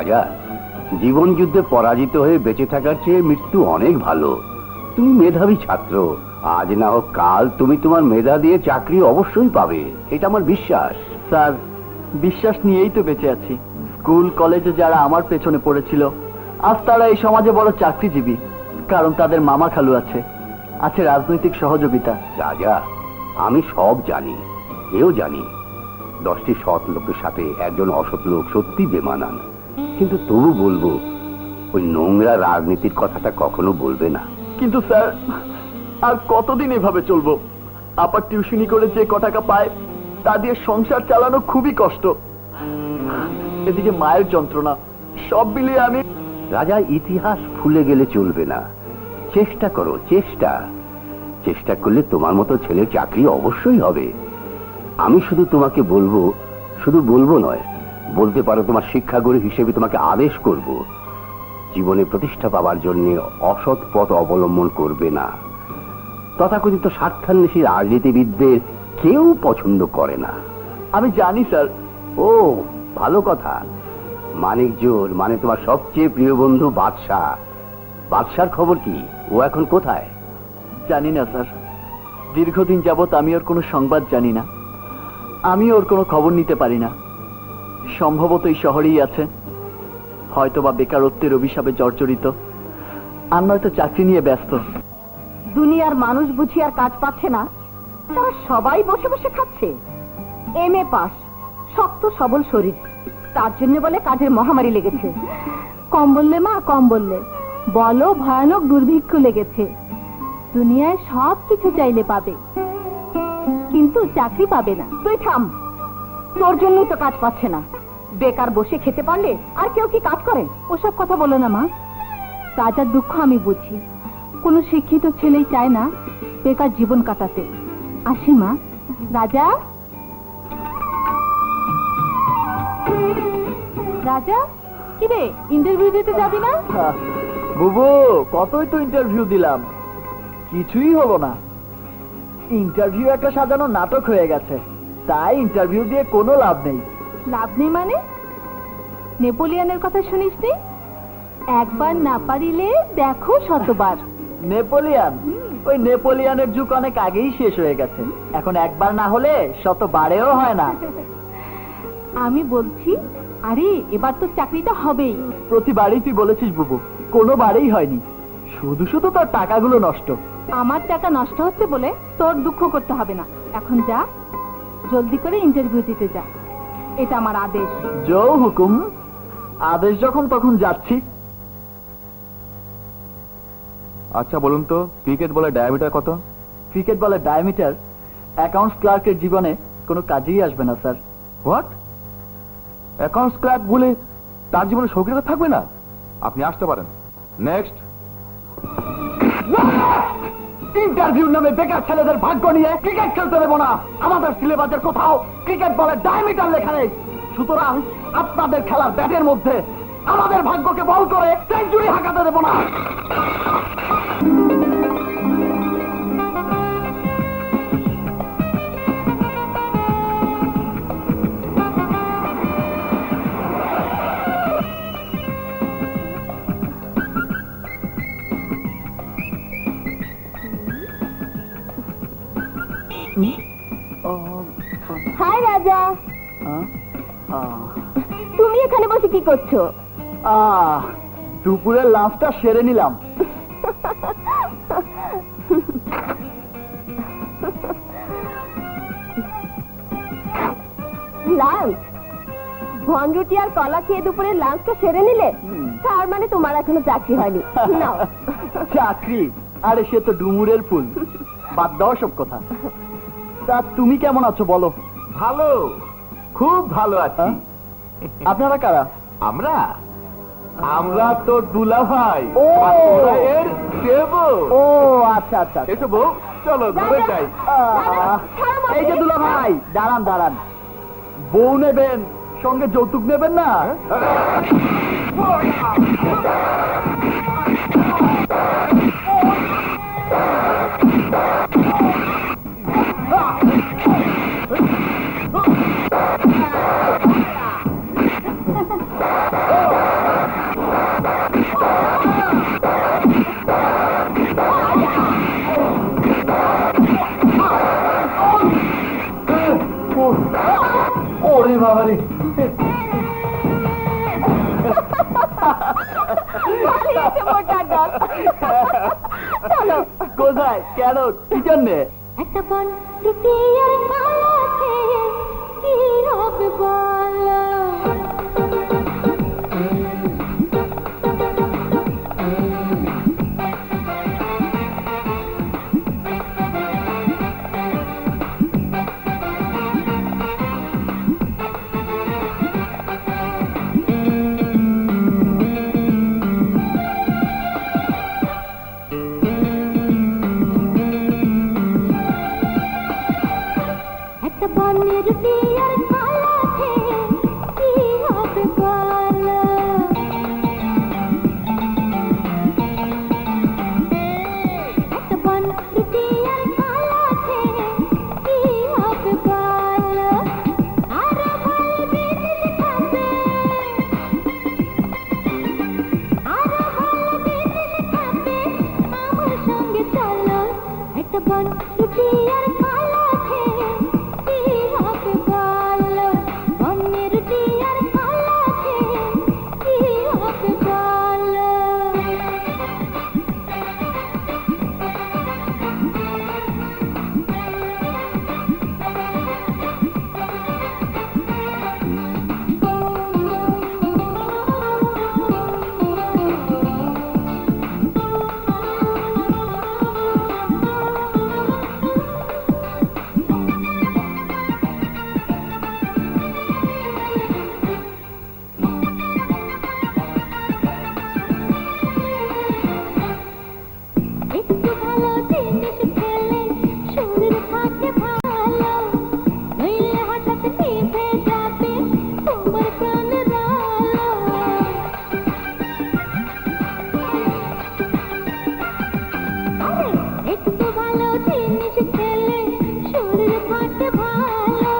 রাজা, জীবন যুদ্ধে পরাজিত হয়ে বেঁচে থাকার চেয়ে মৃত্যু অনেক ভালো। তুমি মেধাবী ছাত্র, আজ না হোক কাল তুমি তোমার মেধা দিয়ে চাকরি অবশ্যই পাবে, এটা আমার বিশ্বাস। স্যার, বিশ্বাস নিয়েই তো বেঁচে আছি। স্কুল কলেজে যারা আমার পেছনে পড়েছিল, আজ তারা এই সমাজে বড় চাকরিজীবী, কারণ তাদের মামা খালু আছে, আছে রাজনৈতিক সহযোগিতা। রাজা, আমি সব জানি, এও জানি 10টি সৎ লোকের সাথে একজন অসৎ লোক সত্যি বেমানান, কিন্তু তবু বলবো ওই নোংরা রাজনীতির কথাটা কখনো বলবে না। কিন্তু স্যার, আর কতদিন এভাবে চলবো? আপার টিউশনি করে যে টাকা পায় তা দিয়ে সংসার চালানো খুবই কষ্ট, এদিকে মায়ের যন্ত্রণা, সব মিলিয়ে আমি। রাজা, ইতিহাস ভুলে গেলে চলবে না, চেষ্টা করো, চেষ্টা করলে তোমার মতো ছেলের চাকরি অবশ্যই হবে। আমি শুধু তোমাকে বলবো, শুধু বলবো নয়, বলতে পারো তোমার শিক্ষাগুরু হিসেবে তোমাকে আদেশ করব, জীবনে প্রতিষ্ঠা পাওয়ার জন্য অসৎ পথ অবলম্বন করবে না। তথাকথিত স্বার্থান্বেষী রাজনীতিবিদদের কেউ পছন্দ করে না। আমি জানি স্যার। ও, ভালো কথা। মানিকজোর মানে তোমার সবচেয়ে প্রিয় বন্ধু বাদশাহ, বাদশার খবর কি? ও এখন কোথায়? জানি না স্যার, দীর্ঘদিন যাবত আমি ওর কোনো সংবাদ জানি না, আমি ওর কোনো খবর নিতে পারি না। সম্ভবত এই শহরেই আছে, হয়তোবা বেকারত্বের অভিশাপে জর্জরিত, আর নয়তো চাকরি নিয়ে ব্যস্ত। দুনিয়ার মানুষ বুঝি আর কাজ পাচ্ছে না, তারা সবাই বসে বসে খাচ্ছে। এমএ পাস, শক্ত সবল শরীর, তার জন্য বলে কাজের মহামারী লেগেছে। কম বললে মা, কম বললে। বলো ভয়ানক দুর্ভিক্ষ লেগেছে। দুনিয়ায় সব কিছু চাইলে পাবে, কিন্তু চাকরি পাবে না। তুই থাম, তোর জন্যই তো কাজ পাচ্ছে না। বেকার বসে খেতে পারলে আর কেউ কি কাজ করে? ওসব কথা বলো না মা, রাজার দুঃখ আমি বুঝি। কোনো শিক্ষিত ছেলেই চায় না বেকার জীবন কাটাতে। আসি মা। রাজা, রাজা, কি রে, ইন্টারভিউ দিতে যাবি না? বুবু, কতই তো ইন্টারভিউ দিলাম, কিছুই হলো না। ইন্টারভিউ একটা সাজানো নাটক হয়ে গেছে, তাই ইন্টারভিউ দিয়ে কোনো লাভ নেই। লাভ নেই মানে? নেপোলিয়নের কথা শুনিসনি? একবার না পারিলে দেখো শতবার। নেপোলিয়ন? ওই নেপোলিয়নের যুগ অনেক আগেই শেষ হয়ে গেছে, এখন একবার না হলে শতবারেও হয় না। আমি বলছি, আরে এবার তো চাকরিটা হবেই। প্রতিবারই তুই বলেছিস বুবু, কোনোবারেই হয়নি, শুধু শুধু তোর টাকাগুলো নষ্ট। আমার টাকা নষ্ট হচ্ছে বলে তোর দুঃখ করতে হবে না। এখন যা, জলদি করে ইন্টারভিউ দিতে যা, এটা আমার আদেশ। জো হুকুম। আদেশ যখন তখন যাচ্ছি। আচ্ছা বলুন তো, ক্রিকেট বলের ডায়ামিটার কত? ক্রিকেট বলের ডায়ামিটার অ্যাকাউন্টস ক্লার্কের জীবনে কোনো কাজেই আসবে না স্যার। হোয়াট? অ্যাকাউন্টস ক্লার্ক বলে তার জীবনে সৌখিনতা থাকবে না? আপনি আসতে পারেন। নেক্সট। ইন্টারভিউ নামে বেকার ছেলেদের ভাগ্য নিয়ে ক্রিকেট খেলতে দেবো না। আমাদের সিলেবাসের কোথাও ক্রিকেট বলের ডায়ামিটার লেখা নেই, সুতরাং আপনাদের খেলার ব্যাটের মধ্যে আমাদের ভাগ্যকে বল করে সেঞ্চুরি হাঁকাতে দেবো না। হাই রাজা, তুমি এখানে বসে কি করছো? দুপুরের লাঞ্চটা সেরে নিলাম। লাঞ্চ? ভনরুটি আর কলা খেয়ে দুপুরে লাঞ্চটা সেরে নিলে? তার মানে তোমার এখনো চাকরি হয়নি। নাও। চাকরি? আরে সে তো ডুমুরের ফুল, বাদ দাও সব কথা। তা তুমি কেমন আছো বলো? ভালো, খুব ভালো আছি। আপনারা কারা? আমরা আমরা তো দুলা ভাই। ও, এর দেবো। ও আচ্ছা আচ্ছা। এসো বউ, চলো ঘরে যাই। এই যে দুলা ভাই, দাঁড়ান দাঁড়ান, বউ নেবেন, সঙ্গে যৌতুক নেবেন না? ওরে বাবা রে, চলো কোথায়, কেন, কি জন্যে? একটা বন রুটি আর কালা খেয়ে কি হবে বলো? একটা বনের রুটি আর কালা খেয়ে কি হবে বলো? একটা বন রুটি আর কালা খেয়ে কি হবে বলো? আরো ভালো জিনিস খাবে, আরো ভালো জিনিস খাবে, আমার সঙ্গে চলো। একটা বন রুটি আর কালা খেয়ে কি হবে বলো? বনের রুটি আর কালা খেয়ে কি হবে বলো? একটু ভালো জিনিস খেলে শরীর থাকে ভালো, নইলে হঠাৎ নিভে যাবে তোমার প্রাণের আলো। আরে একটু ভালো জিনিস খেলে শরীর থাকে ভালো,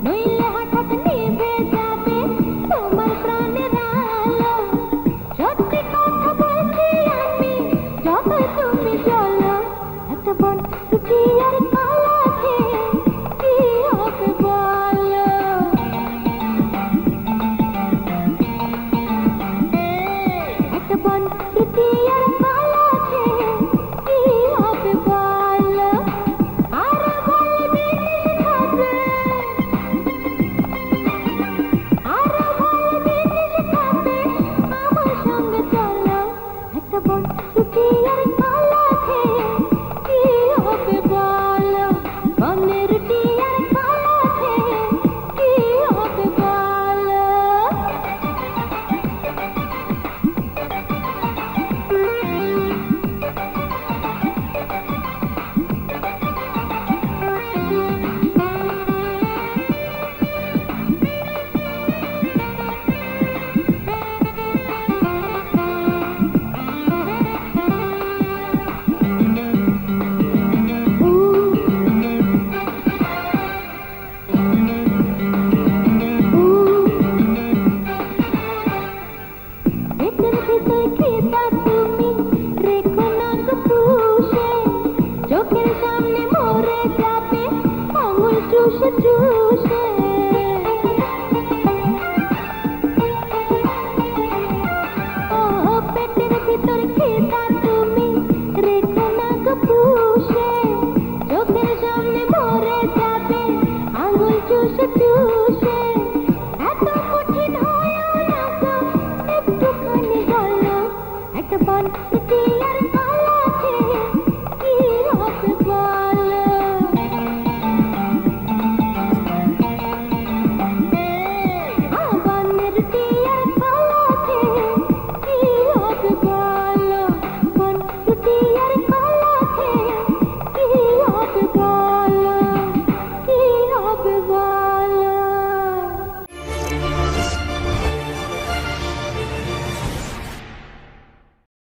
নইলে হঠাৎ নিভে যাবে তোমার প্রাণের আলো। সত্যি কথা বলছি আমি, যতই তুমি চলো। একটা বন রুটি আর কালা খেয়ে কি হবে বলো? একটা বন রুটি আর কালা খেয়ে কি হবে বলো? আরো ভালো জিনিস খাবে, আরো ভালো জিনিস খাবে, আমার সঙ্গে চলো। একটা বন রুটি আর কালা খেয়ে কি হবে বলো? বনের রুটি আর কালা খেয়ে কি হবে বলো? ভেতর ভেতর খেতা তুমি রেখো না গো পুষে, চোখের সামনে মরে যাবে আঙুল চুষে চুষে। ও পেটের ভিতর খেতা তুমি রেখো না গো পুষে, চোখের সামনে মরে যাবে আঙুল চুষে চুষে। এত কঠিন হয় না গো, একটুখানি বলো। একটা বন রুটি আর